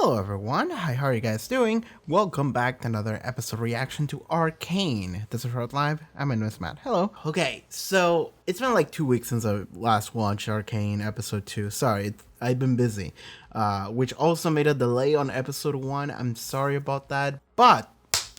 Hello everyone, hi, how are you guys doing? Welcome back to another episode reaction to Arcane. This is Road Live, I'm in with Matt. Hello. Okay, so it's been like 2 weeks since I last watched Arcane episode 2. Sorry, I've been busy, which also made a delay on episode 1. I'm sorry about that, but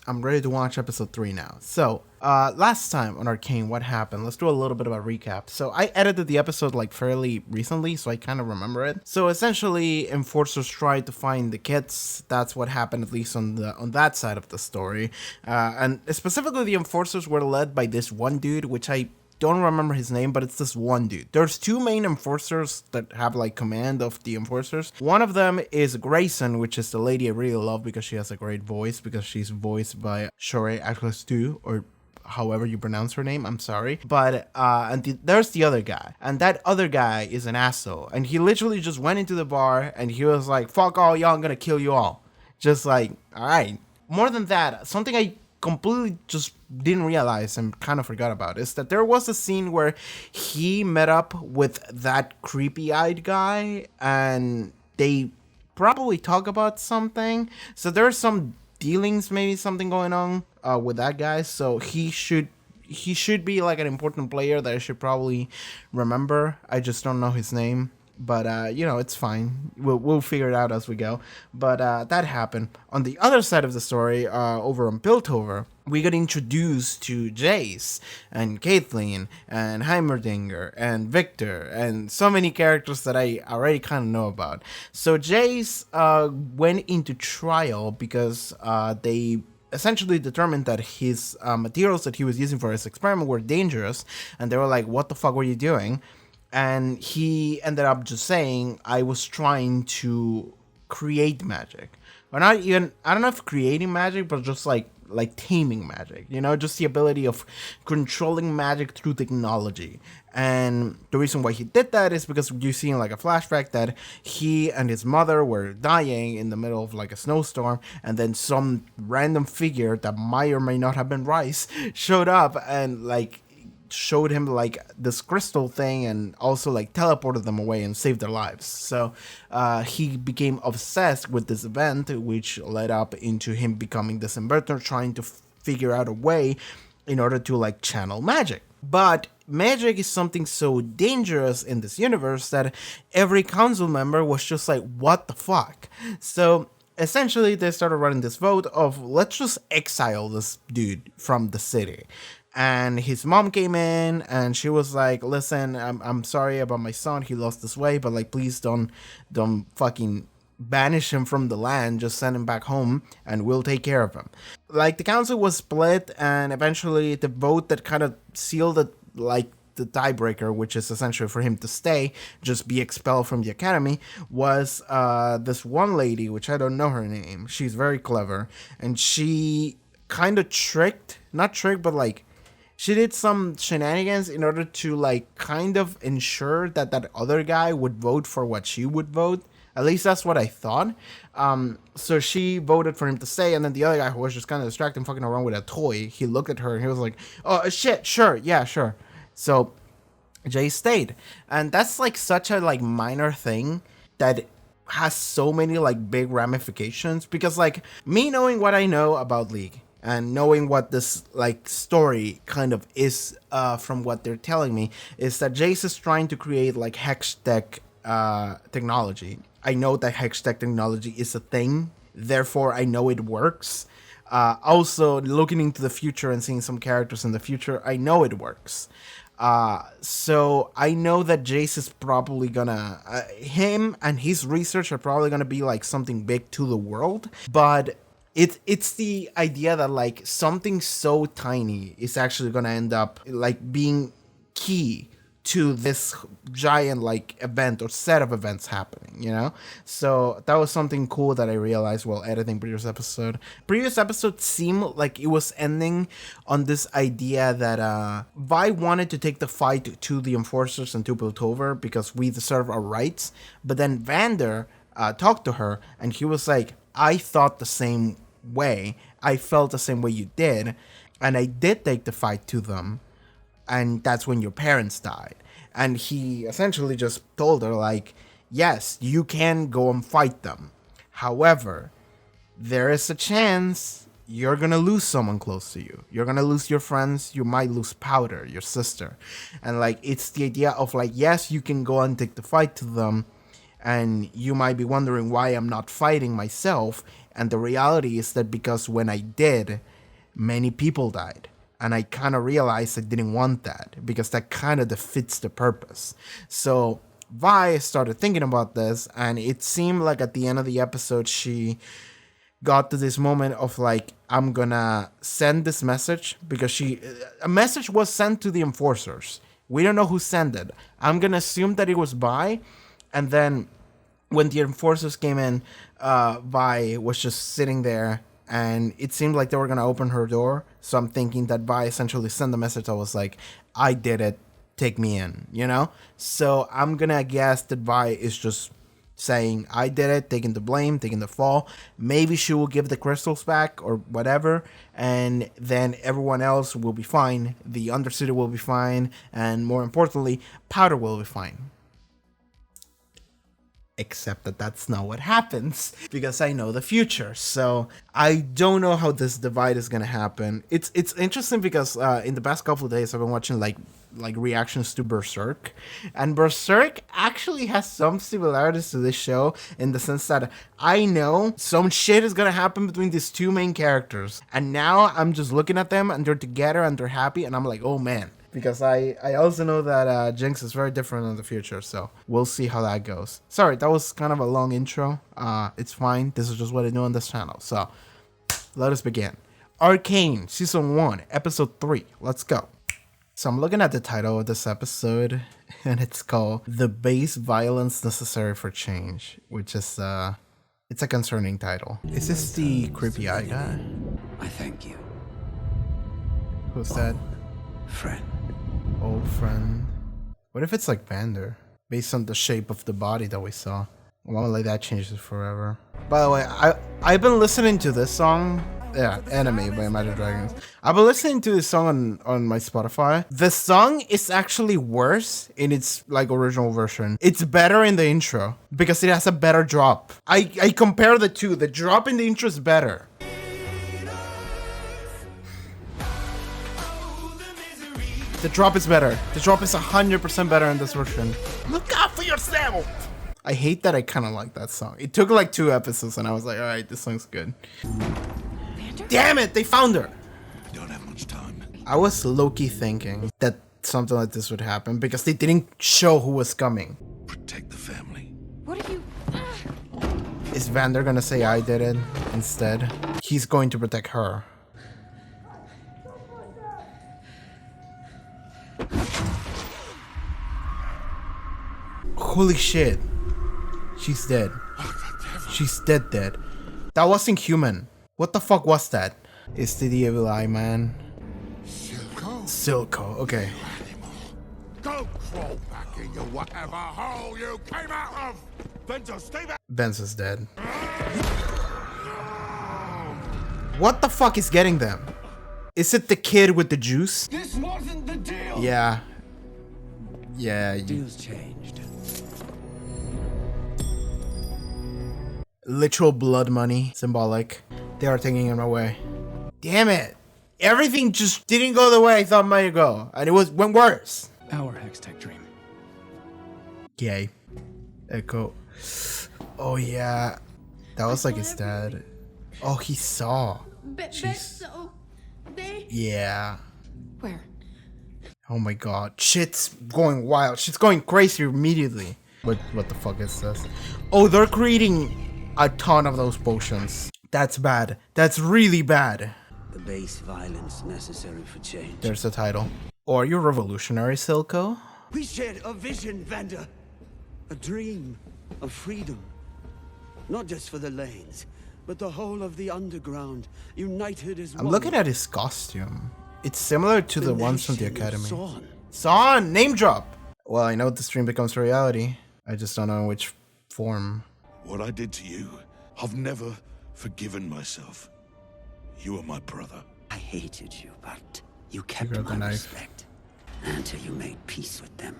I'm ready to watch episode 3 now. So, last time on Arcane, what happened? Let's do a little bit of a recap. So, I edited the episode like fairly recently, so I kind of remember it. So, essentially, enforcers tried to find the kids. That's what happened, at least on that side of the story. And specifically, the enforcers were led by this one dude, which I don't remember his name, but it's this one dude. There's two main enforcers that have like command of the enforcers. One of them is Grayson, which is the lady I really love because she has a great voice, because she's voiced by Haarute Achless or however you pronounce her name, I'm sorry. But there's the other guy, and that other guy is an asshole, and he literally just went into the bar and he was like, fuck all y'all, I'm gonna kill you all. Just like, alright. More than that, something I completely just didn't realize and kind of forgot about is that there was a scene where he met up with that creepy-eyed guy and they probably talk about something. So there's some dealings, maybe something going on with that guy. So he should be like an important player that I should probably remember. I just don't know his name. But, it's fine. We'll figure it out as we go. But that happened. On the other side of the story, over on Piltover, we got introduced to Jace and Caitlyn and Heimerdinger and Victor and so many characters that I already kind of know about. So Jace went into trial because they essentially determined that his materials that he was using for his experiment were dangerous. And they were like, what the fuck were you doing? And he ended up just saying, I was trying to create magic. Or not even, I don't know if creating magic, but just like taming magic, just the ability of controlling magic through technology. And the reason why he did that is because you see in like a flashback that he and his mother were dying in the middle of like a snowstorm, and then some random figure that might or may not have been Rice showed up and like showed him like this crystal thing and also like teleported them away and saved their lives. So he became obsessed with this event, which led up into him becoming this inventor, trying to figure out a way in order to like channel magic. But magic is something so dangerous in this universe that every council member was just like, what the fuck? So essentially they started running this vote of, let's just exile this dude from the city. And his mom came in and she was like, listen, I'm sorry about my son. He lost his way, but like, please don't fucking banish him from the land. Just send him back home and we'll take care of him. Like, the council was split, and eventually the vote that kind of sealed it, like the tiebreaker, which is essentially for him to stay, just be expelled from the academy, was this one lady, which I don't know her name. She's very clever, and she kind of but like, she did some shenanigans in order to like kind of ensure that that other guy would vote for what she would vote. At least that's what I thought. So she voted for him to stay, and then the other guy, who was just kind of distracted and fucking around with a toy, he looked at her and he was like, oh shit, sure, yeah, sure. So Jay stayed. And that's like such a like minor thing that has so many like big ramifications, because like me knowing what I know about League and knowing what this like story kind of is from what they're telling me, is that Jace is trying to create like hex tech technology. I know that hex tech technology is a thing, therefore I know it works. Also, looking into the future and seeing some characters in the future, I know it works. So I know that Jace is probably gonna, him and his research are probably gonna be like something big to the world, but it's the idea that like something so tiny is actually gonna end up like being key to this giant like event or set of events happening, So that was something cool that I realized while editing previous episode. Previous episode seemed like it was ending on this idea that Vi wanted to take the fight to the enforcers and to Piltover because we deserve our rights. But then Vander talked to her and he was like, I thought the same way. I felt the same way you did. And I did take the fight to them. And that's when your parents died. And he essentially just told her, like, yes, you can go and fight them. However, there is a chance you're gonna lose someone close to you. You're gonna lose your friends. You might lose Powder, your sister. And like, it's the idea of like, yes, you can go and take the fight to them, and you might be wondering why I'm not fighting myself. And the reality is that because when I did, many people died. And I kind of realized I didn't want that, because that kind of defeats the purpose. So Vi started thinking about this, and it seemed like at the end of the episode, she got to this moment of like, I'm gonna send this message, because a message was sent to the enforcers. We don't know who sent it. I'm gonna assume that it was Vi, and then when the enforcers came in, Vi was just sitting there, and it seemed like they were gonna open her door. So I'm thinking that Vi essentially sent the message that was like, I did it, take me in, you know? So I'm gonna guess that Vi is just saying, I did it, taking the blame, taking the fall. Maybe she will give the crystals back or whatever, and then everyone else will be fine. The Undercity will be fine, and more importantly, Powder will be fine. Except that that's not what happens, because I know the future. So I don't know how this divide is gonna happen. It's interesting because in the past couple of days I've been watching like reactions to Berserk, and Berserk actually has some similarities to this show in the sense that I know some shit is gonna happen between these two main characters, and now I'm just looking at them and they're together and they're happy, and I'm like, oh man. Because I also know that Jinx is very different in the future, so we'll see how that goes. Sorry, that was kind of a long intro. It's fine. This is just what I do on this channel. So let us begin. Arcane, Season 1, Episode 3. Let's go. So I'm looking at the title of this episode, and it's called The Base Violence Necessary for Change, which is, it's a concerning title. Is this the creepy eye guy? I thank you. Who's that? Friend. Old friend. What if it's like Vander, based on the shape of the body that we saw? Well, like that changes forever. By the way, I've been listening to this song. Yeah, Enemy by Imagine Dragons. I've been listening to this song on my Spotify. The song is actually worse in its like original version. It's better in the intro because it has a better drop. I compare the two. The drop in the intro is better. The drop is better. The drop is 100% better in this version. Look out for yourself! I hate that I kind of like that song. It took like 2 episodes and I was like, alright, this song's good. Damn it, they found her! I don't have much time. I was low-key thinking that something like this would happen because they didn't show who was coming. Protect the family. What are you... Is Vander gonna say I did it instead? He's going to protect her. Holy shit. She's dead. She's dead. That wasn't human. What the fuck was that? It's the evil eye man. Silco. Okay. Go crawl back in your whatever hole you came out of! Benzo, stay back! Benzo's dead. What the fuck is getting them? Is it the kid with the juice? This wasn't the deal! Yeah. Yeah. Deal's changed. Literal blood money. Symbolic. They are taking him away. Damn it. Everything just didn't go the way I thought it might go. And it went worse. Our Hextech dream. Yay. Echo. Oh yeah. That was like his dad. Oh, he saw. Benzo, they... Yeah. Where? Oh my god. Shit's going wild. Shit's going crazy immediately. What the fuck is this? Oh, they're creating a ton of those potions. That's bad. That's really bad. The base violence necessary for change. There's the title. Or you're revolutionary, Silco? We shared a vision, Vander. A dream of freedom. Not just for the lanes, but the whole of the underground, united as one. I'm looking at his costume. It's similar to the ones from the academy. Son. Son! Name drop! Well, I know this dream becomes reality. I just don't know in which form. What I did to you, I've never forgiven myself. You were my brother. I hated you, but you kept grabbed my the knife. respect. Until you made peace with them.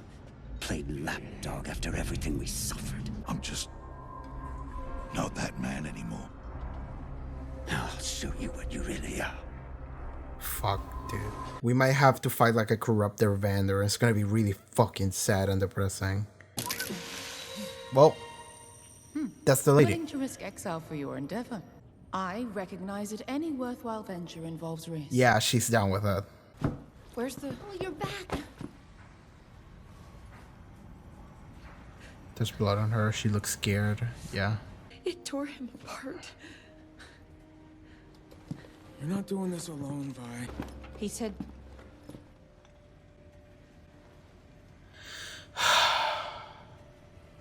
Played lapdog after everything we suffered. I'm just not that man anymore. I'll show you what you really are. Fuck, dude. We might have to fight like a corrupter vendor. It's gonna be really fucking sad and depressing. Well, that's the lady. Willing to risk exile for your endeavor. I recognize that any worthwhile venture involves risk. Yeah, she's down with it. Where's the... Oh, you're back. There's blood on her. She looks scared. Yeah. It tore him apart. You're not doing this alone, Vi. He said...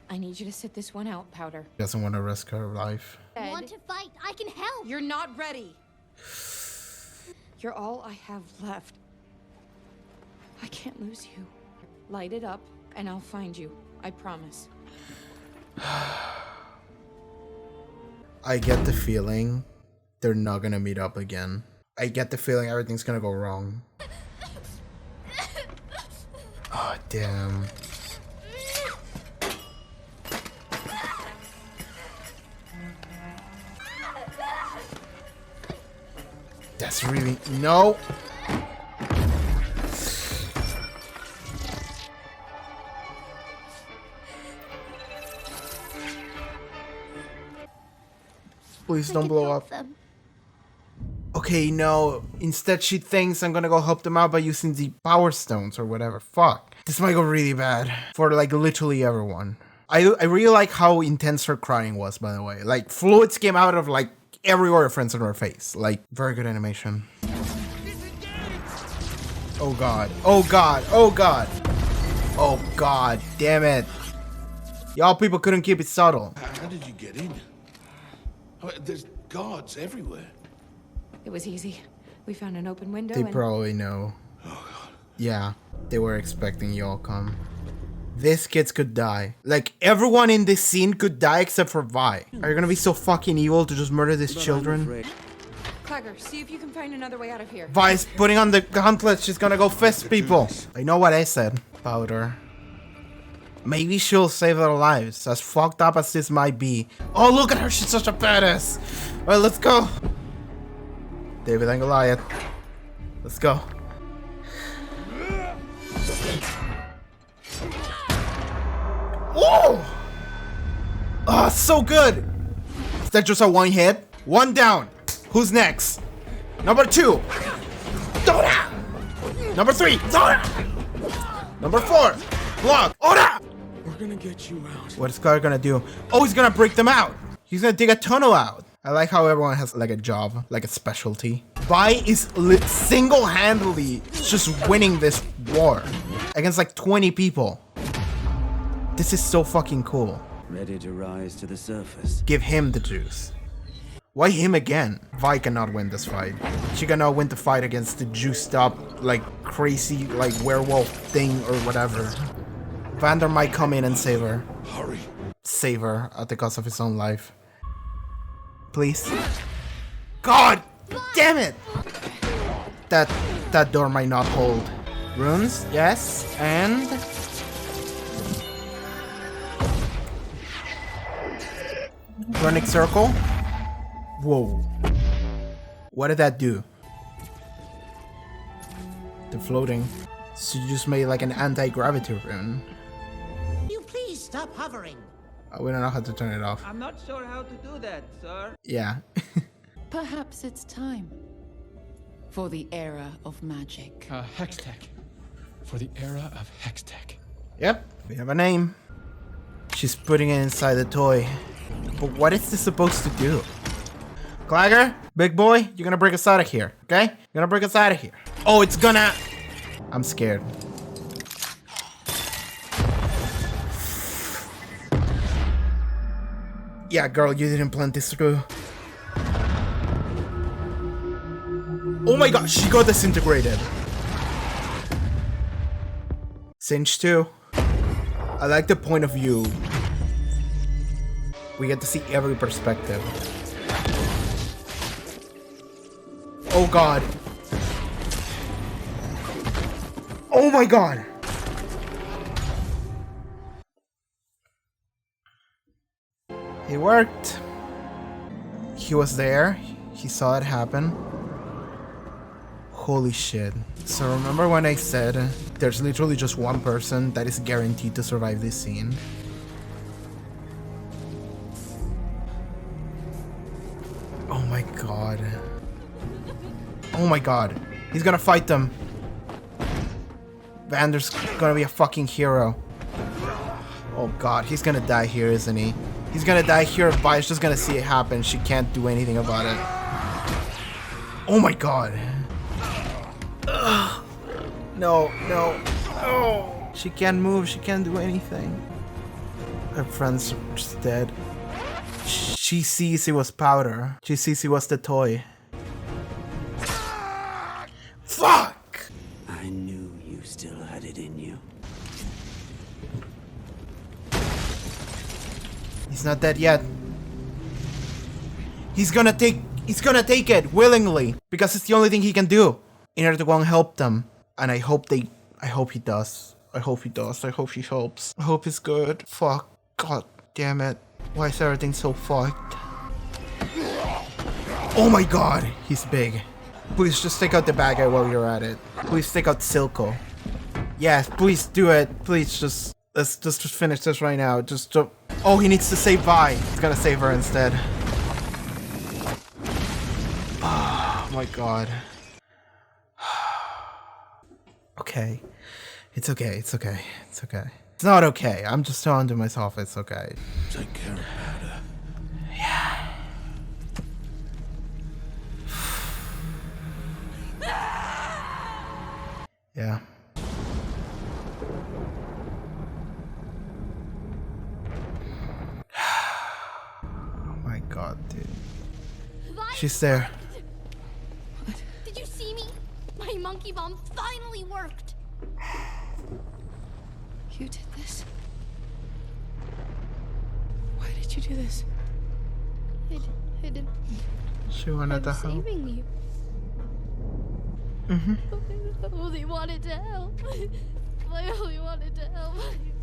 I need you to sit this one out, Powder. Doesn't want to risk her life. Want to fight? I can help. You're not ready. You're all I have left. I can't lose you. Light it up, and I'll find you. I promise. I get the feeling they're not gonna meet up again. I get the feeling everything's gonna go wrong. Oh, damn. That's really... No! Please don't blow up. Okay, no. Instead, she thinks I'm gonna go help them out by using the power stones or whatever. Fuck. This might go really bad for, like, literally everyone. I really like how intense her crying was, by the way. Like, fluids came out of, like, every orifice on her face. Like, very good animation. Oh god. Oh god. Oh god. Oh god. Damn it. Y'all people couldn't keep it subtle. How did you get in? I mean, there's guards everywhere. It was easy. We found an open window They and... probably know. Yeah, they were expecting y'all come. These kids could die. Like, everyone in this scene could die except for Vi. Are you gonna be so fucking evil to just murder these children? Clagger, see if you can find another way out of here. Vi's putting on the gauntlet. She's gonna go fist people. I know what I said. Powder. Maybe she'll save their lives, as fucked up as this might be. Oh, look at her. She's such a badass. Alright, let's go. David and Goliath. Let's go. Whoa! Oh, so good. Is that just a one hit? One down. Who's next? Number 2. Dora! Number 3. Dora! Number 4. Block. Ora! We're gonna get you out. What is Karl gonna do? Oh, he's gonna break them out. He's gonna dig a tunnel out. I like how everyone has like a job, like a specialty. Vi is single-handedly just winning this war against like 20 people. This is so fucking cool. Ready to rise to the surface. Give him the juice. Why him again? Vi cannot win this fight. She cannot win the fight against the juiced up, like crazy, like werewolf thing or whatever. Vander might come in and save her. Hurry. Save her at the cost of his own life. Please. God damn it! That door might not hold. Runes, yes, and... Runic circle? Whoa. What did that do? The floating. So you just made like an anti-gravity rune. You please stop hovering. We don't know how to turn it off. I'm not sure how to do that, sir. Yeah. Perhaps it's time for the era of magic. Hextech. For the era of Hextech. Yep, we have a name. She's putting it inside the toy. But what is this supposed to do? Clagger, big boy, you're gonna break us out of here, okay? You're gonna break us out of here. Oh, it's gonna... I'm scared. Yeah, girl, you didn't plan this through. Oh my god, she got disintegrated. Singe 2. I like the point of view. We get to see every perspective. Oh god. Oh my god. It worked. He was there. He saw it happen. Holy shit. So remember when I said there's literally just one person that is guaranteed to survive this scene? Oh my god. Oh my god. He's gonna fight them. Vander's gonna be a fucking hero. Oh god, he's gonna die here, isn't he? He's gonna die here. Vi's just gonna see it happen. She can't do anything about it. Oh my god. Ugh. No, no, no. She can't move. She can't do anything. Her friend's just dead. She sees it was powder. She sees it was the toy. Fuck! I knew you still had it in you. He's not dead yet. He's gonna take it willingly because it's the only thing he can do in order to go and help them. And I hope he does. I hope he does. I hope he helps. I hope he's good. Fuck. God damn it. Why is everything so fucked? Oh my god, he's big. Please just take out the bad guy while you're at it. Please take out Silco. Yes, please do it. Please let's just finish this right now. Oh, he needs to save Vi. He's gonna save her instead. Oh my god. Okay. It's okay. It's okay. It's okay. It's not okay. I'm just telling to myself it's okay. Take care of Haarute. Yeah. Yeah. Oh my god, dude. She's there. Did you see me? My monkey bomb finally worked. You did this? Why did you do this? I did. She wanted to help. Saving you. I only wanted to help. I only wanted to help.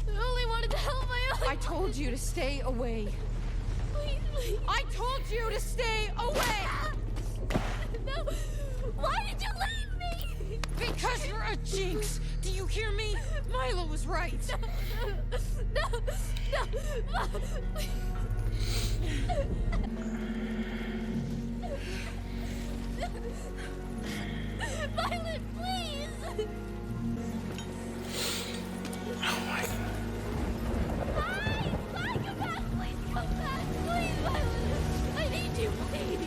I only wanted to help. I told you to stay away. Please. I told you to stay away! No. Why did you leave me? Because you're a jinx! Do you hear me? Milo was right. No. Violet, please. Oh my god. Come back, please come back, please, Violet. I need you, please.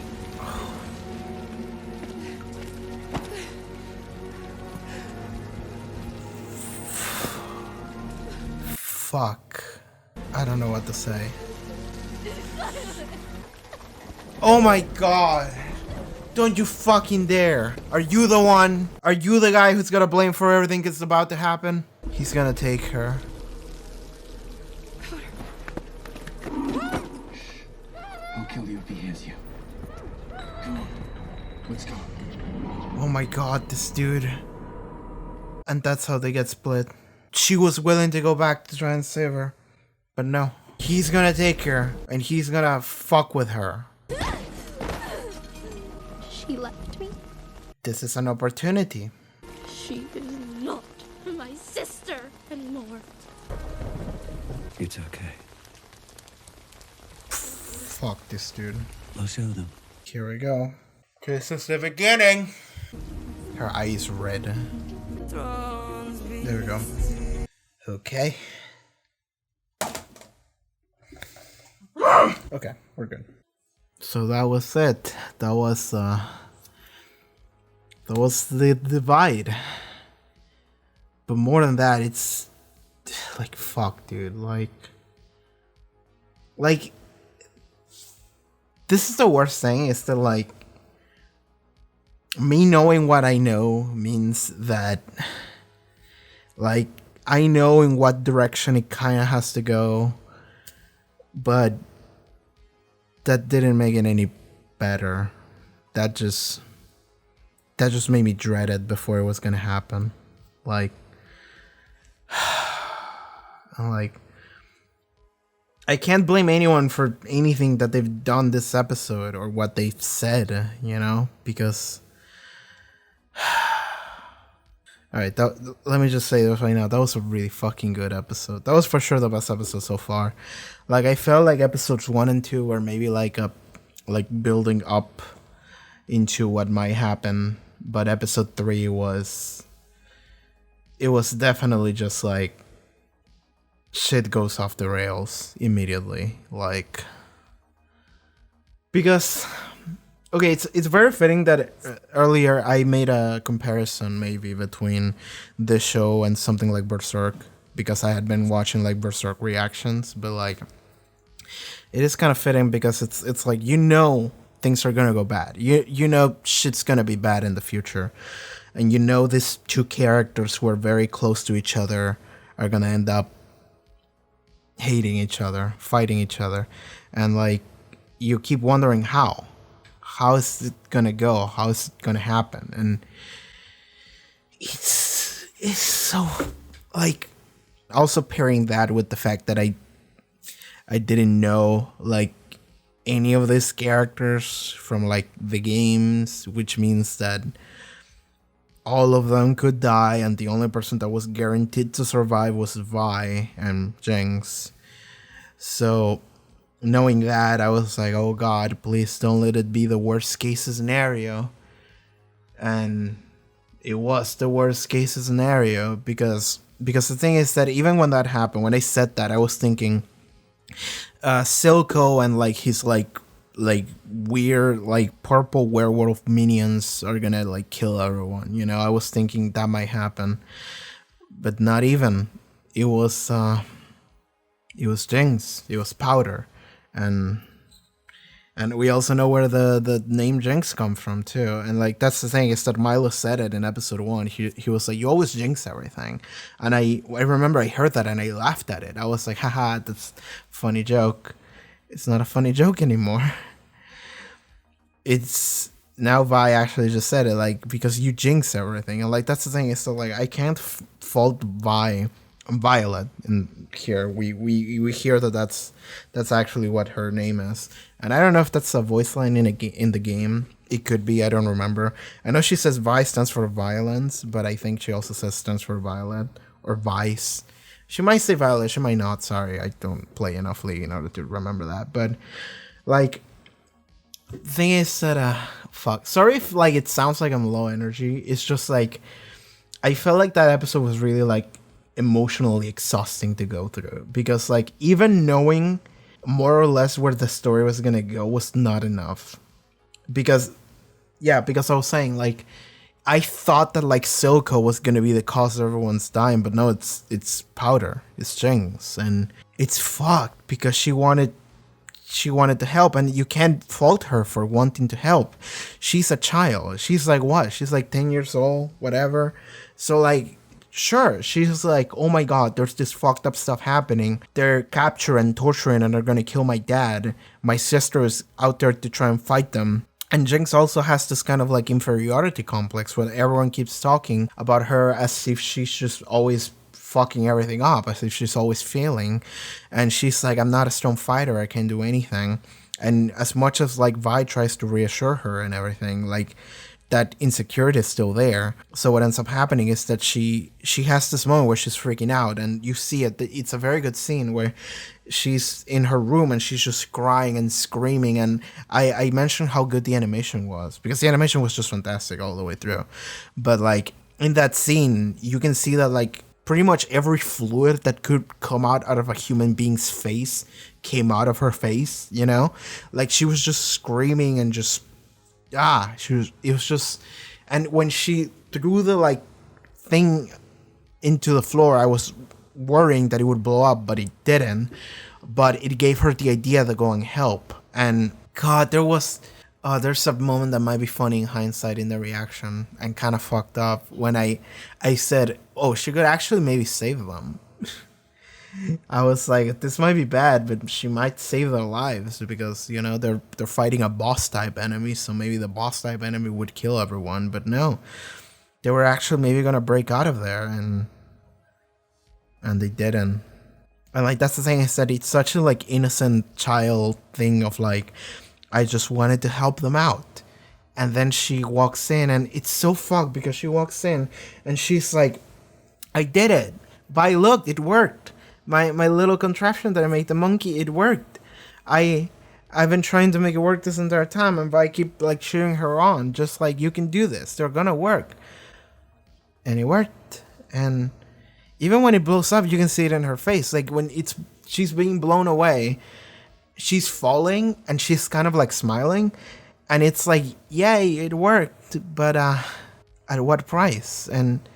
Fuck. I don't know what to say. Oh my god. Don't you fucking dare. Are you the one? Are you the guy who's gonna blame for everything that's about to happen? He's gonna take her. I'll kill you if he hears you. Come on, let's go. Oh my god, this dude. And that's how they get split. She was willing to go back to try and save her. But no. He's gonna take her. And he's gonna fuck with her. She left me. This is an opportunity. She is not my sister anymore. It's okay. Fuck this dude. I'll show them. Here we go. This is the beginning. Her eye is red. There we go. Okay. Okay, we're good. So that was it. That was the divide. But more than that, it's like fuck, dude. Like this is the worst thing, is that like me knowing what I know means that like I know in what direction it kind of has to go, but that didn't make it any better. That just made me dread it before it was gonna happen. Like I'm like, I can't blame anyone for anything that they've done this episode or what they've said, you know, because all right, let me just say this right now. That was a really fucking good episode. That was for sure the best episode so far. Like, I felt like episodes 1 and 2 were maybe like building up into what might happen, but episode 3 was definitely just like shit goes off the rails immediately. Like, because okay, it's very fitting that earlier I made a comparison maybe between this show and something like Berserk, because I had been watching like Berserk reactions, but like it is kind of fitting because it's like, you know, things are gonna go bad. You know shit's gonna be bad in the future, and you know these two characters who are very close to each other are gonna end up hating each other, fighting each other, and like you keep wondering how is it gonna go, how is it gonna happen, and it's so like, also pairing that with the fact that I didn't know like any of these characters from like the games, which means that all of them could die, and the only person that was guaranteed to survive was Vi and Jinx. So knowing that, I was like, oh god, please don't let it be the worst case scenario. And it was the worst case scenario, because the thing is that even when that happened, when I said that, I was thinking Silco and like his like weird like purple werewolf minions are gonna like kill everyone, you know. I was thinking that might happen, but not even. It was Jinx, it was Powder, and we also know where the name Jinx comes from too. And like, that's the thing, is that Milo said it in episode 1. He was like, you always jinx everything. And I remember I heard that and I laughed at it. I was like, haha, that's a funny joke. It's not a funny joke anymore. It's now Vi actually just said it, like, because you jinx everything. And like, that's the thing, is so like, I can't fault Vi. Violet in here. We hear that that's actually what her name is, and I don't know if that's a voice line in the game. It could be, I don't remember. I know she says Vi stands for violence, but I think she also says stands for Violet or Vice. She might say Violet, she might not. Sorry, I don't play enough League in order to remember that. But like, thing is that fuck. Sorry if like it sounds like I'm low energy. It's just like I felt like that episode was really like emotionally exhausting to go through, because like even knowing more or less where the story was gonna go was not enough, because I was saying, like, I thought that like Silco was gonna be the cause of everyone's dying, but no, it's Powder, it's Jinx, and it's fucked because she wanted to help, and you can't fault her for wanting to help. She's a child. She's like, what? She's like 10 years old, whatever. So like, sure, she's like, oh my god, there's this fucked up stuff happening. They're capturing and torturing and they're gonna kill my dad. My sister is out there to try and fight them. And Jinx also has this kind of like inferiority complex where everyone keeps talking about her as if she's just always fucking everything up, as if she's always failing. And she's like, I'm not a strong fighter, I can't do anything. And as much as like Vi tries to reassure her and everything, like, that insecurity is still there. So what ends up happening is that she has this moment where she's freaking out, and you see it. It's a very good scene where she's in her room and she's just crying and screaming. And I mentioned how good the animation was, because the animation was just fantastic all the way through. But like in that scene, you can see that like pretty much every fluid that could come out of a human being's face came out of her face, you know? Like she was just screaming and just it was just, and when she threw the like thing into the floor, I was worrying that it would blow up, but it didn't. But it gave her the idea to go and help. And god, there's a moment that might be funny in hindsight in the reaction and kind of fucked up when I said, oh, she could actually maybe save them. I was like, this might be bad, but she might save their lives, because, you know, they're fighting a boss type enemy, so maybe the boss type enemy would kill everyone. But no, they were actually maybe gonna break out of there, and they didn't. And like that's the thing I said, it's such a like innocent child thing of like I just wanted to help them out. And then she walks in and it's so fucked because she walks in and she's like, I did it. Vi, look, it worked. My little contraption that I made, the monkey, it worked. I've been trying to make it work this entire time, and Vi keep like cheering her on, just like, you can do this, they're gonna work. And it worked. And even when it blows up, you can see it in her face. Like when she's being blown away, she's falling and she's kind of like smiling, and it's like, yay, it worked, but at what price? And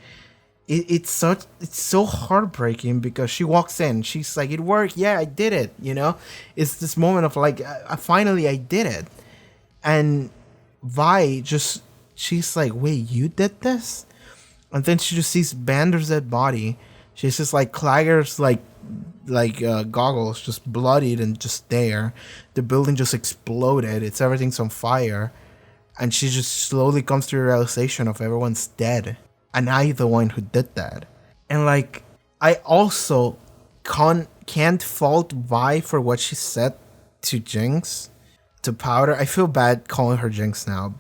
it's so heartbreaking because she walks in, she's like, it worked, yeah, I did it, you know. It's this moment of like, finally I did it. And Vi just, she's like, wait, you did this? And then she just sees Bander's dead body. She's just like Clagger's like goggles just bloodied and just there. The building just exploded, everything's on fire, and she just slowly comes to the realization of everyone's dead. And I'm the one who did that. And like, I also can't fault Vi for what she said to Jinx, to Powder. I feel bad calling her Jinx now,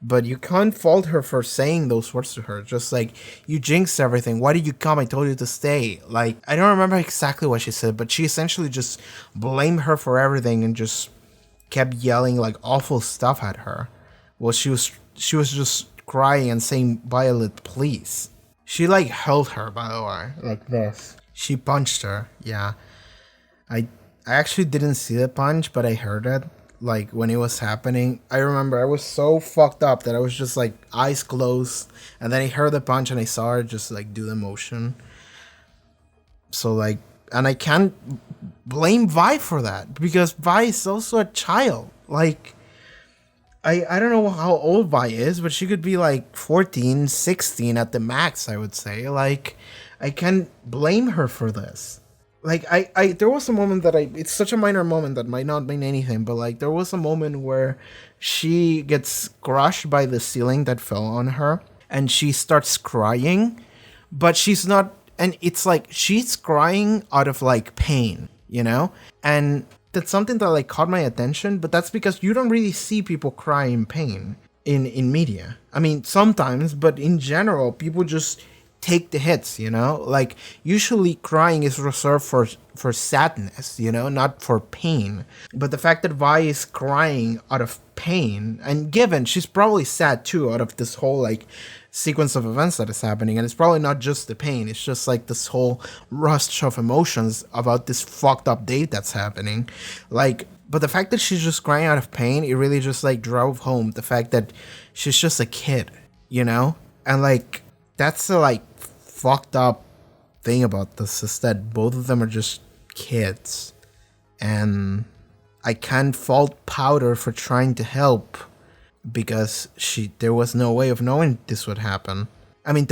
but you can't fault her for saying those words to her. Just like, you jinxed everything. Why did you come? I told you to stay. Like, I don't remember exactly what she said, but she essentially just blamed her for everything and just kept yelling like awful stuff at her. Well, she was just crying and saying, Violet, please. She like held her, by the way, like this. She punched her. Yeah. I actually didn't see the punch, but I heard it like when it was happening. I remember I was so fucked up that I was just like eyes closed, and then I heard the punch and I saw her just like do the motion. So like, and I can't blame Vi for that because Vi is also a child. Like, I don't know how old Vi is, but she could be like 14, 16 at the max, I would say. Like, I can't blame her for this. Like, there was a moment that it's such a minor moment that might not mean anything, but like, there was a moment where she gets crushed by the ceiling that fell on her, and she starts crying, but she's not, and it's like, she's crying out of like pain, you know? And that's something that like caught my attention, but that's because you don't really see people cry in pain in media. I mean, sometimes, but in general, people just take the hits, you know? Like, usually crying is reserved for sadness, you know, not for pain. But the fact that Vi is crying out of pain, and given she's probably sad too out of this whole like sequence of events that is happening, and it's probably not just the pain, it's just like this whole rush of emotions about this fucked up date that's happening. Like, but the fact that she's just crying out of pain, it really just like drove home the fact that she's just a kid, you know? And like, that's the like fucked up thing about this, is that both of them are just kids. And I can't fault Powder for trying to help, because there was no way of knowing this would happen. I mean,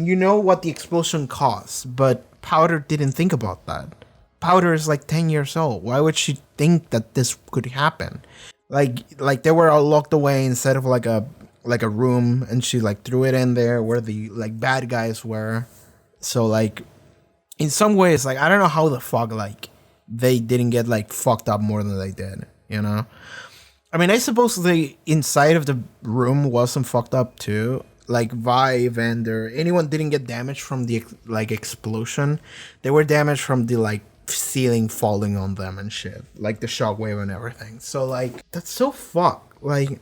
you know what the explosion caused, but Powder didn't think about that. Powder is like 10 years old. Why would she think that this could happen? Like they were all locked away instead of like a room, and she like threw it in there where the like bad guys were. So like, in some ways, like, I don't know how the fuck like they didn't get like fucked up more than they did, you know? I mean, I suppose the inside of the room wasn't fucked up too. Like Vi, Vander, anyone didn't get damaged from the like explosion. They were damaged from the like ceiling falling on them and shit, like the shockwave and everything. So like, that's so fucked. Like,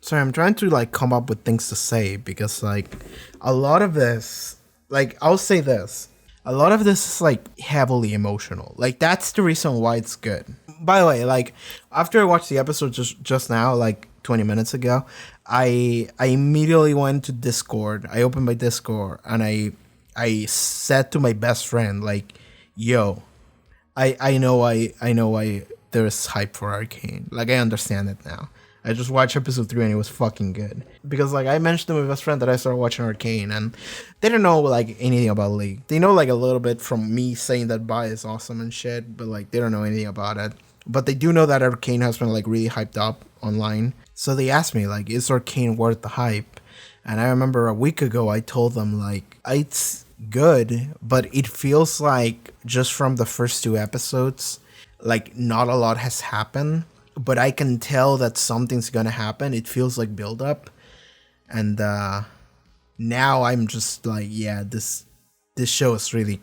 sorry, I'm trying to like come up with things to say, because like a lot of this, like, I'll say this, a lot of this is like heavily emotional. Like, that's the reason why it's good. By the way, like, after I watched the episode just now, like 20 minutes ago, I immediately went to Discord. I opened my Discord and I said to my best friend, like, yo, I know why there's hype for Arcane. Like, I understand it now. I just watched episode 3 and it was fucking good. Because like, I mentioned to my best friend that I started watching Arcane, and they don't know like anything about League. They know like a little bit from me saying that Vi is awesome and shit, but like, they don't know anything about it. But they do know that Arcane has been like really hyped up online. So they asked me like, is Arcane worth the hype? And I remember a week ago I told them like, good, but it feels like just from the first 2 episodes, like not a lot has happened, but I can tell that something's gonna happen. It feels like build up, and now I'm just like, yeah, this show is really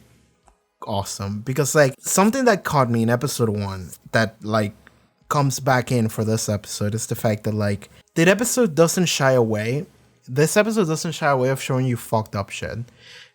awesome, because like something that caught me in episode 1 that like comes back in for this episode is the fact that like this episode doesn't shy away of showing you fucked up shit.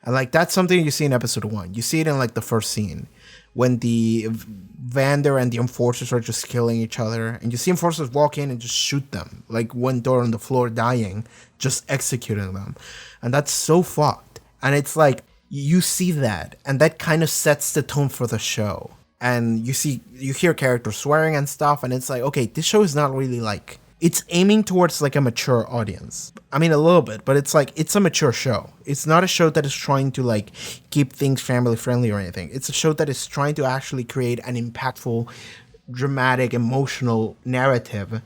And like that's something you see in episode 1. You see it in like the first scene when the Vander and the Enforcers are just killing each other, and you see Enforcers walk in and just shoot them, like one door on the floor dying, just executing them. And that's so fucked. And it's like you see that, and that kind of sets the tone for the show. And you hear characters swearing and stuff, and it's like, okay, this show is not really like, it's aiming towards like a mature audience. I mean, a little bit, but it's like, it's a mature show. It's not a show that is trying to like keep things family friendly or anything. It's a show that is trying to actually create an impactful, dramatic, emotional narrative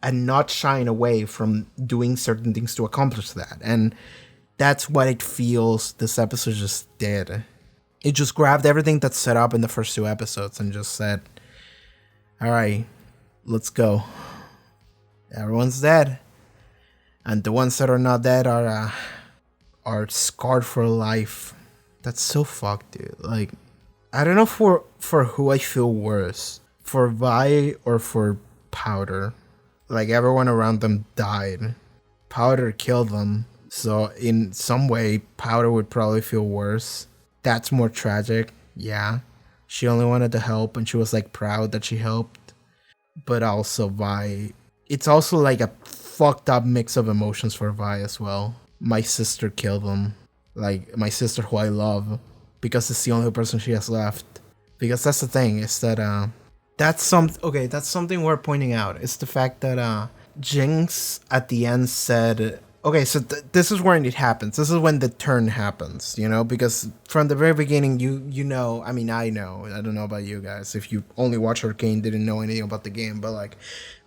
and not shying away from doing certain things to accomplish that. And that's what it feels this episode just did. It just grabbed everything that's set up in the first 2 episodes and just said, all right, let's go. Everyone's dead. And the ones that are not dead are scarred for life. That's so fucked, dude. Like, I don't know for who I feel worse. For Vi or for Powder. Like, everyone around them died. Powder killed them. So, in some way, Powder would probably feel worse. That's more tragic. Yeah. She only wanted to help, and she was, like, proud that she helped. But also, Vi... It's also like a fucked up mix of emotions for Vi as well. My sister killed them. Like, my sister who I love. Because it's the only person she has left. Because that's the thing, is that, that's something worth pointing out. It's the fact that, Jinx at the end said... Okay, so this is when it happens. This is when the turn happens, you know? Because from the very beginning, you know... I mean, I know. I don't know about you guys. If you only watch Arcane, didn't know anything about the game. But, like,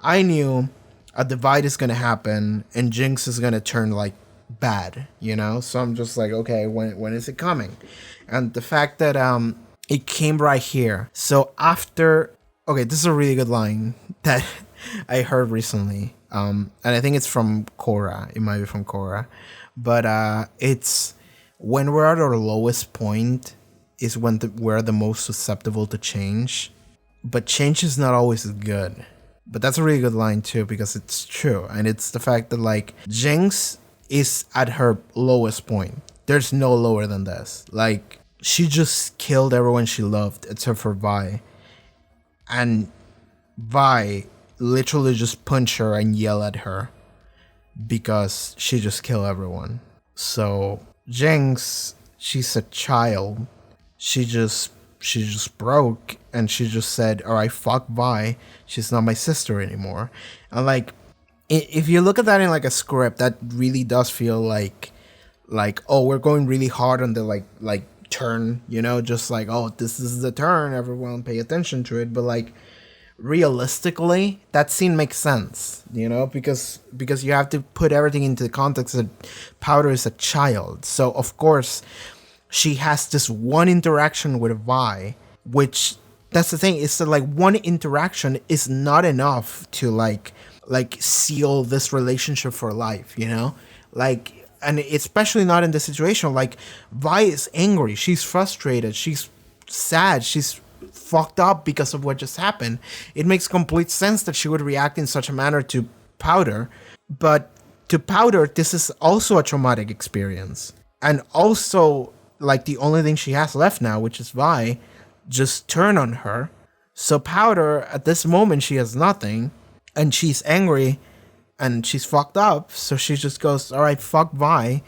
I knew a divide is going to happen and Jinx is going to turn, like, bad, you know? So I'm just like, okay, when is it coming? And the fact that it came right here. So after... Okay, this is a really good line that I heard recently. And I think it's from Korra. It might be from Korra. But it's when we're at our lowest point is when we're the most susceptible to change. But change is not always good. But that's a really good line too, because it's true. And it's the fact that like Jinx is at her lowest point. There's no lower than this. Like she just killed everyone she loved except for Vi. And Vi literally just punch her and yell at her because she just killed everyone. So Jinx, she's a child. She just broke and she just said, all right, fuck Vi. She's not my sister anymore. And like, if you look at that in like a script, that really does feel like, oh, we're going really hard on the like turn, you know, just like, oh, this is the turn, everyone pay attention to it. But like, realistically, that scene makes sense, you know, because you have to put everything into the context that Powder is a child. So of course she has this one interaction with Vi, which that's the thing, is that like one interaction is not enough to like seal this relationship for life, you know, like, and especially not in this situation. Like Vi is angry, she's frustrated, she's sad, she's fucked up because of what just happened. It makes complete sense that she would react in such a manner to Powder, but to Powder this is also a traumatic experience, and also like the only thing she has left now, which is Vi, just turned on her. So Powder at this moment, she has nothing and she's angry and she's fucked up, so she just goes, all right, fuck Vi,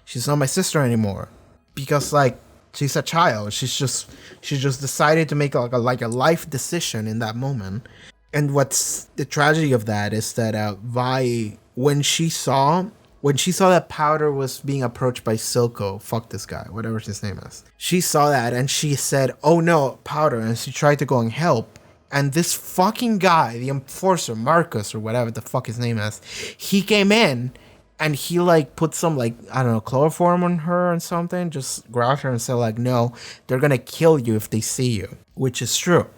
she's not my sister anymore, because like she's a child. She just decided to make like a life decision in that moment. And what's the tragedy of that is that Vi, when she saw that Powder was being approached by Silco, fuck this guy, whatever his name is, she saw that and she said, oh no, Powder, and she tried to go and help. And this fucking guy, the enforcer, Marcus or whatever the fuck his name is, he came in And he like put some like, I don't know, chloroform on her and something, just grab her and say like, no, they're gonna kill you if they see you, which is true.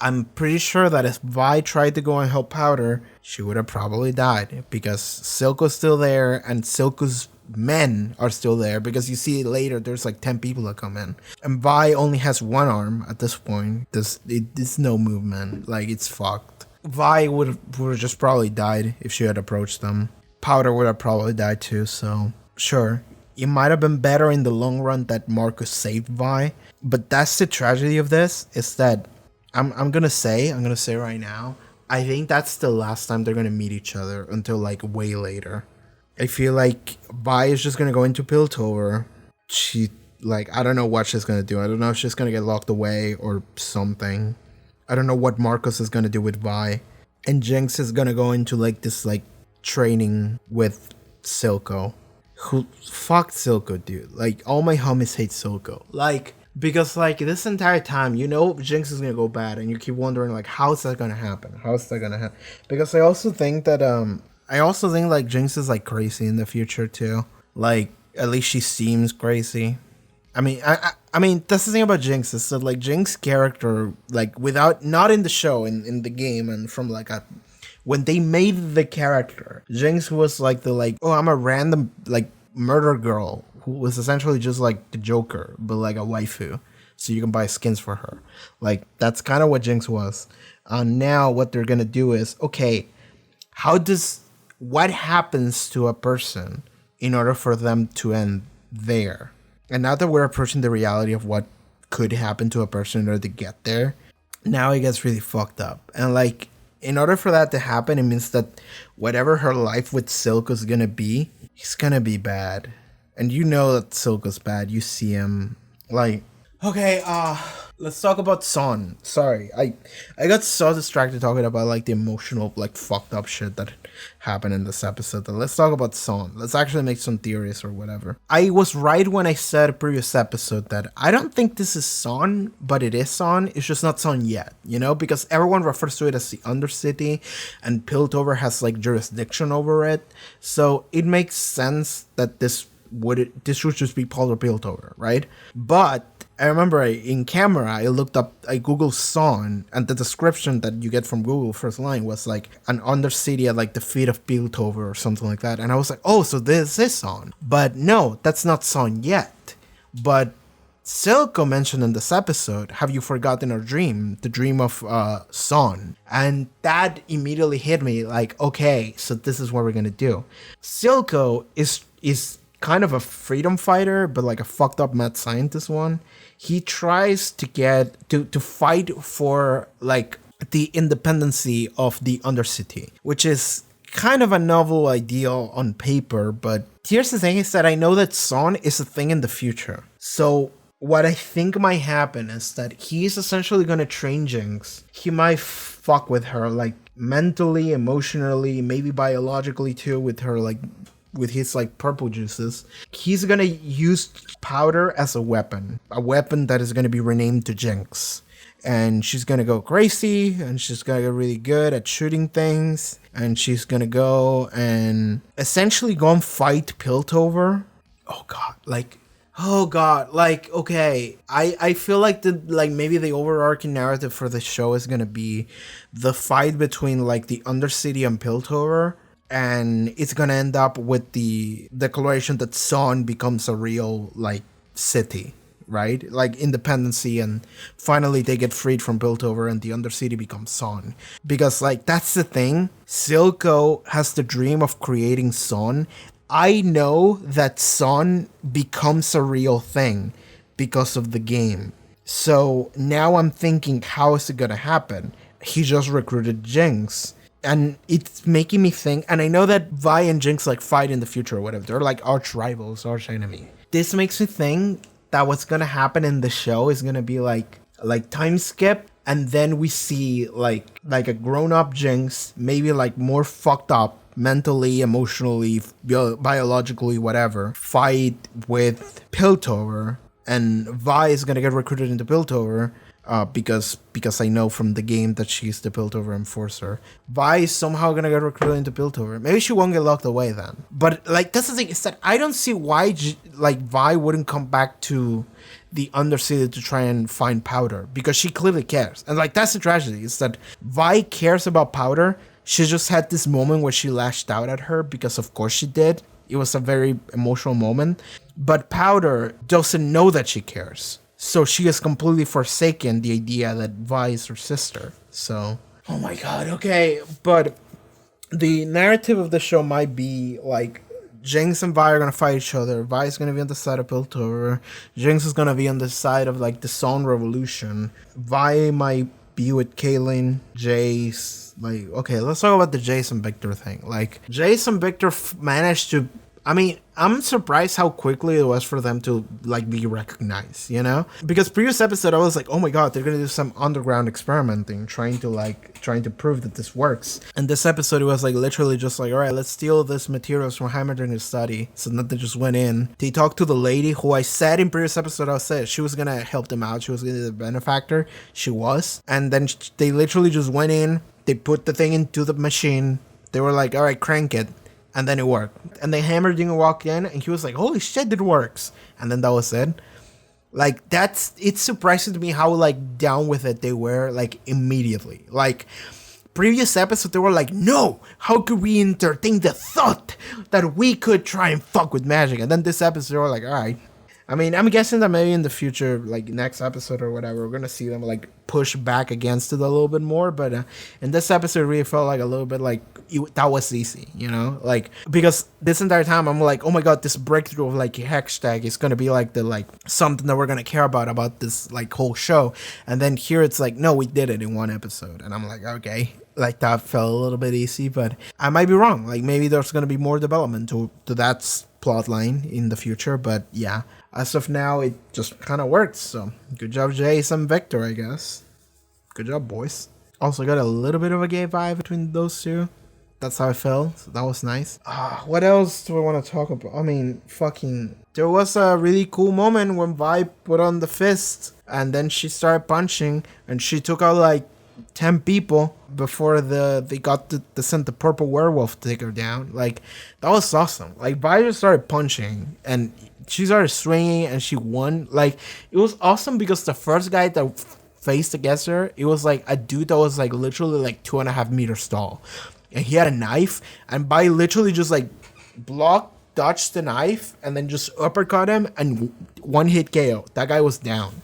I'm pretty sure that if Vi tried to go and help Powder, she would have probably died because Silco's still there and Silco's men are still there, because you see later there's like 10 people that come in and Vi only has one arm at this point. There's no movement, like it's fucked. Vi would have just probably died if she had approached them. Powder would have probably died too, so sure, it might have been better in the long run that Marcus saved Vi, but that's the tragedy of this, is that I'm gonna say right now, I think that's the last time they're gonna meet each other until like way later. I feel like Vi is just gonna go into Piltover. She, like, I don't know what she's gonna do. I don't know if she's gonna get locked away or something. I don't know what Marcus is gonna do with Vi. And Jinx is gonna go into like this like training with Silco. Who fucked Silco, dude? Like, all my homies hate Silco. Like, because like this entire time, you know, Jinx is gonna go bad, and you keep wondering like, how's that gonna happen? How's that gonna happen? Because I also think that like Jinx is like crazy in the future too. Like, at least she seems crazy. I mean that's the thing about Jinx, is that like Jinx character, like without, not in the show, in the game, and from like a, when they made the character, Jinx was like the like, oh, I'm a random like murder girl who was essentially just like the Joker, but like a waifu, so you can buy skins for her. Like, that's kind of what Jinx was. Now what they're gonna do is, okay, what happens to a person in order for them to end there? And now that we're approaching the reality of what could happen to a person in order to get there, now it gets really fucked up. And like, in order for that to happen, it means that whatever her life with Silk is gonna be, it's gonna be bad. And you know that Silco's bad. You see him. Like, okay, let's talk about Son. Sorry, I got so distracted talking about like the emotional, like fucked up shit that happened in this episode. But let's talk about Son. Let's actually make some theories or whatever. I was right when I said previous episode that I don't think this is Son, but it is Son. It's just not Son yet, you know, because everyone refers to it as the Undercity, and Piltover has like jurisdiction over it. So it makes sense that this would just be part of Piltover, right? But I remember in camera, I Googled Son, and the description that you get from Google first line was like an Undercity at like the feet of Piltover or something like that. And I was like, oh, so this is Son. But no, that's not Son yet. But Silco mentioned in this episode, have you forgotten our dream? The dream of Son. And that immediately hit me like, okay, so this is what we're gonna do. Silco is kind of a freedom fighter, but like a fucked up mad scientist one. He tries to get to fight for like the independency of the Undercity, which is kind of a novel ideal on paper. But here's the thing, is that I know that Son is a thing in the future. So what I think might happen is that he's essentially going to train Jinx. He might fuck with her like mentally, emotionally, maybe biologically too, with her like, with his like purple juices. He's gonna use Powder as a weapon that is gonna be renamed to Jinx, and she's gonna go crazy, and she's gonna get really good at shooting things, and she's gonna go and essentially go and fight Piltover. Oh god, like, okay, I feel like maybe the overarching narrative for the show is gonna be the fight between like the Undercity and Piltover. And it's gonna end up with the declaration that Son becomes a real, like, city, right? Like, independency, and finally they get freed from Piltover and the Undercity becomes Son. Because, like, that's the thing. Silco has the dream of creating Son. I know that Son becomes a real thing because of the game. So now I'm thinking, how is it gonna happen? He just recruited Jinx. And it's making me think, and I know that Vi and Jinx like fight in the future or whatever. They're like arch rivals, arch enemy. This makes me think that what's gonna happen in the show is gonna be like time skip, and then we see like a grown up Jinx, maybe like more fucked up mentally, emotionally, biologically, whatever, fight with Piltover, and Vi is gonna get recruited into Piltover. because I know from the game that she's the Piltover enforcer. Vi is somehow gonna get recruited into Piltover. Maybe she won't get locked away then. But like that's the thing, is that I don't see why like Vi wouldn't come back to the Undercity to try and find Powder, because she clearly cares. And like that's the tragedy, is that Vi cares about Powder. She just had this moment where she lashed out at her, because of course she did. It was a very emotional moment. But Powder doesn't know that she cares. So she has completely forsaken the idea that Vi is her sister. So, oh my god, okay. But the narrative of the show might be like Jinx and Vi are gonna fight each other. Vi is gonna be on the side of Piltover. Jinx is gonna be on the side of like the Zone Revolution. Vi might be with Kaylin, Jace. Like, okay, let's talk about the Jace and Victor thing. Like, Jace and Victor managed to... I mean, I'm surprised how quickly it was for them to, like, be recognized, you know? Because previous episode, I was like, oh my god, they're gonna do some underground experimenting, trying to prove that this works. And this episode, it was, like, literally just like, alright, let's steal this materials from Hammerdinger's study. So that they just went in. They talked to the lady who I said in previous episode, I said she was gonna help them out. She was gonna be the benefactor. She was. And then they literally just went in, they put the thing into the machine. They were like, alright, crank it. And then it worked. And then Hammerdinger walked in and he was like, holy shit, it works. And then that was it. Like, it's surprising to me how, like, down with it they were, like, immediately. Like, previous episode, they were like, no, how could we entertain the thought that we could try and fuck with magic? And then this episode, they were like, all right. I mean, I'm guessing that maybe in the future, like next episode or whatever, we're going to see them like push back against it a little bit more. But in this episode, it really felt like a little bit like that was easy, you know, like because this entire time I'm like, oh my god, this breakthrough of like hashtag is going to be like the like something that we're going to care about this like whole show. And then here it's like, no, we did it in one episode. And I'm like, okay. Like that felt a little bit easy, but I might be wrong. Like maybe there's going to be more development to that plot line in the future. But yeah, as of now, it just kind of works. So good job, Jace and Victor, I guess. Good job, boys. Also got a little bit of a gay vibe between those two. That's how I felt. So that was nice. What else do I want to talk about? I mean, there was a really cool moment when Vi put on the fist and then she started punching and she took out like 10 people before they got to send the purple werewolf to take her down. Like, that was awesome. Like, Vi just started punching and she started swinging and she won. Like, it was awesome because the first guy that faced against her, it was like a dude that was like literally like 2.5 meters tall. And he had a knife and Vi literally just like dodged the knife and then just uppercut him and one hit KO. That guy was down.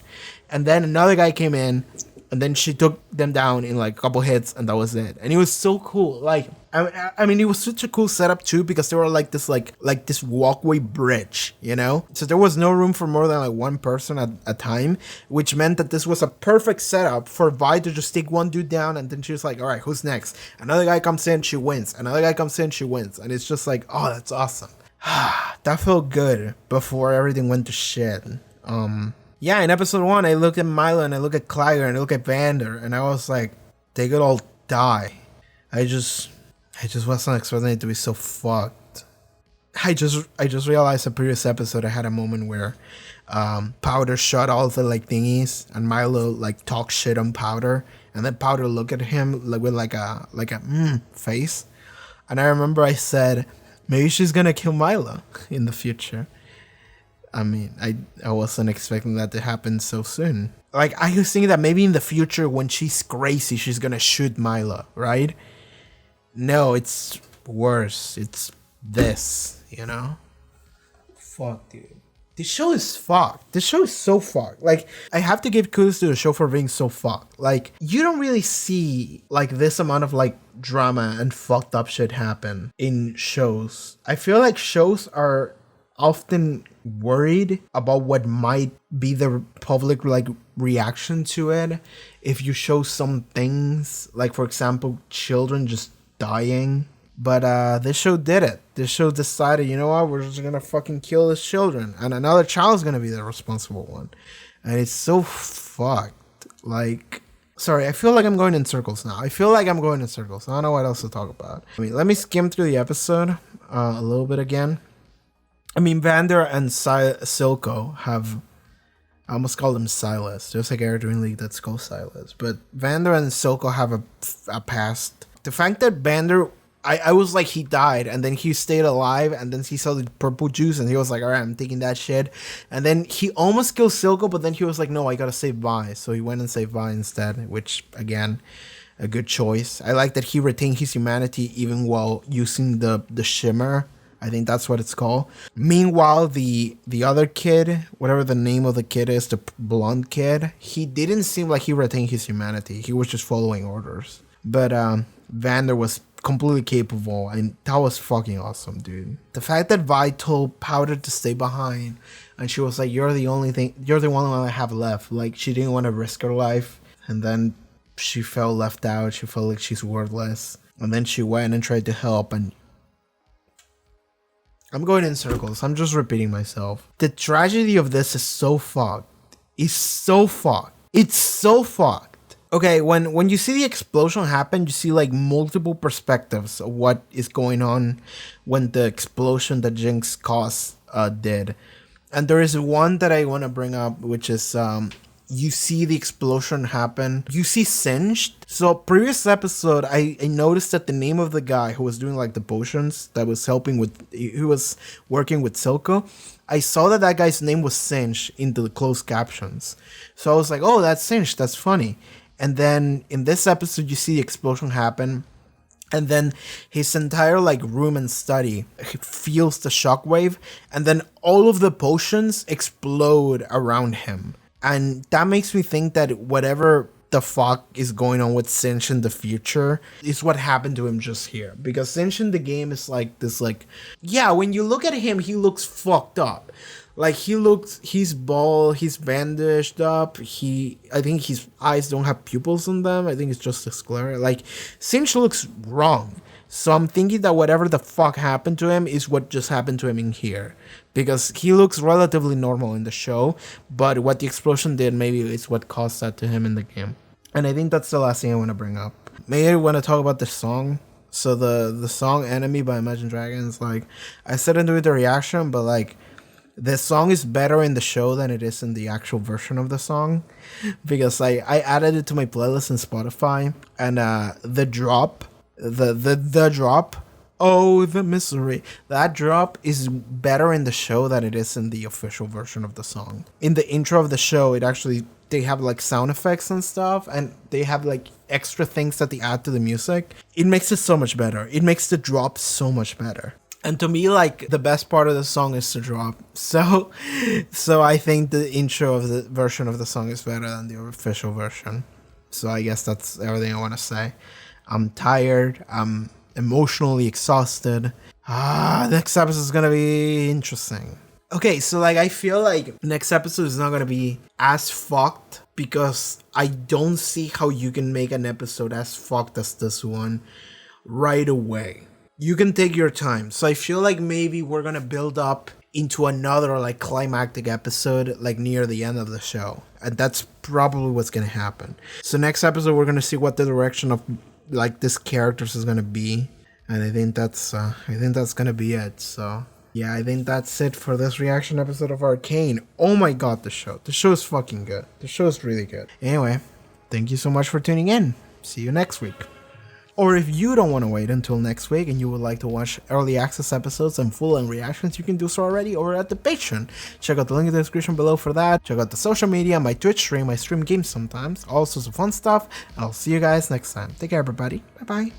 And then another guy came in and then she took them down in like a couple hits and that was it. And it was so cool. Like, I mean, it was such a cool setup too because they were like this this walkway bridge, you know? So there was no room for more than like one person at a time, which meant that this was a perfect setup for Vi to just take one dude down and then she was like, all right, who's next? Another guy comes in, she wins. Another guy comes in, she wins. And it's just like, oh, that's awesome. That felt good before everything went to shit. Yeah, in episode 1, I looked at Milo and I looked at Clager and I looked at Vander and I was like, they could all die. I just wasn't expecting it to be so fucked. I just realized the previous episode I had a moment where Powder shot all the like thingies and Milo like talked shit on Powder and then Powder looked at him like with like a face. And I remember I said, maybe she's gonna kill Milo in the future. I mean, I wasn't expecting that to happen so soon. Like, I was thinking that maybe in the future when she's crazy, she's gonna shoot Milo, right? No, it's worse. It's this, you know? Fuck, dude. This show is fucked. This show is so fucked. Like, I have to give kudos to the show for being so fucked. Like, you don't really see, like, this amount of, like, drama and fucked up shit happen in shows. I feel like shows are often worried about what might be the public like reaction to it if you show some things, like for example children just dying. But this show did it. This show decided, you know what, we're just gonna fucking kill these children and another child's gonna be the responsible one. And it's so fucked. Like, sorry, I feel like I'm going in circles now. I don't know what else to talk about. I mean, let me skim through the episode a little bit again. I mean, Vander and Silco have I almost called him Silas. There's a character in League that's called Silas. But Vander and Silco have a past. The fact that Vander, I was like, he died, and then he stayed alive, and then he saw the purple juice, and he was like, alright, I'm taking that shit. And then he almost killed Silco, but then he was like, no, I gotta save Vi. So he went and saved Vi instead, which, again, a good choice. I like that he retained his humanity even while using the shimmer. I think that's what it's called. Meanwhile, the other kid, whatever the name of the kid is, the blonde kid, he didn't seem like he retained his humanity. He was just following orders. But Vander was completely capable, and that was fucking awesome, dude. The fact that Vi told Powder to stay behind, and she was like, you're the one I have left. Like, she didn't want to risk her life, and then she felt left out. She felt like she's worthless, and then she went and tried to help. And I'm going in circles. I'm just repeating myself. The tragedy of this is so fucked. It's so fucked. It's so fucked. Okay, when you see the explosion happen, you see like multiple perspectives of what is going on when the explosion that Jinx caused did. And there is one that I want to bring up, which is you see the explosion happen. You see Singed. So previous episode, I noticed that the name of the guy who was doing like the potions, that was helping with, who was working with Silco, I saw that guy's name was Singed in the closed captions. So I was like, oh, that's Singed. That's funny. And then in this episode, you see the explosion happen. And then his entire like room and study feels the shockwave. And then all of the potions explode around him. And that makes me think that whatever the fuck is going on with Sinch in the future is what happened to him just here. Because Sinch in the game is like this, like, yeah, when you look at him, he looks fucked up. Like, he's bald, he's bandaged up, I think his eyes don't have pupils in them. I think it's just a sclera. Like, Sinch looks wrong. So I'm thinking that whatever the fuck happened to him is what just happened to him in here. Because he looks relatively normal in the show, but what the explosion did maybe is what caused that to him in the game. And I think that's the last thing I want to bring up. Maybe I want to talk about the song. So the song Enemy by Imagine Dragons, like, I said in the reaction, but like, the song is better in the show than it is in the actual version of the song. Because I added it to my playlist in Spotify, and the drop, the drop, oh, the misery. That drop is better in the show than it is in the official version of the song. In the intro of the show, they have like sound effects and stuff, and they have like extra things that they add to the music. It makes it so much better. It makes the drop so much better. And to me, like, the best part of the song is the drop. So I think the intro of the version of the song is better than the official version. So I guess that's everything I want to say. I'm tired. I'm emotionally exhausted. Next episode is gonna be interesting. Okay, so like, I feel like next episode is not gonna be as fucked, because I don't see how you can make an episode as fucked as this one right away. You can take your time. So I feel like maybe we're gonna build up into another like climactic episode like near the end of the show, and that's probably what's gonna happen. So next episode we're gonna see what the direction of like this characters is gonna be, and I think that's gonna be it. So yeah, I think that's it for this reaction episode of Arcane. Oh my god, the show is fucking good. The show is really good. Anyway, thank you so much for tuning in. See you next week. Or if you don't want to wait until next week and you would like to watch early access episodes and full-length reactions, you can do so already over at the Patreon. Check out the link in the description below for that. Check out the social media, my Twitch stream. I stream games sometimes, all sorts of fun stuff. And I'll see you guys next time. Take care, everybody. Bye-bye.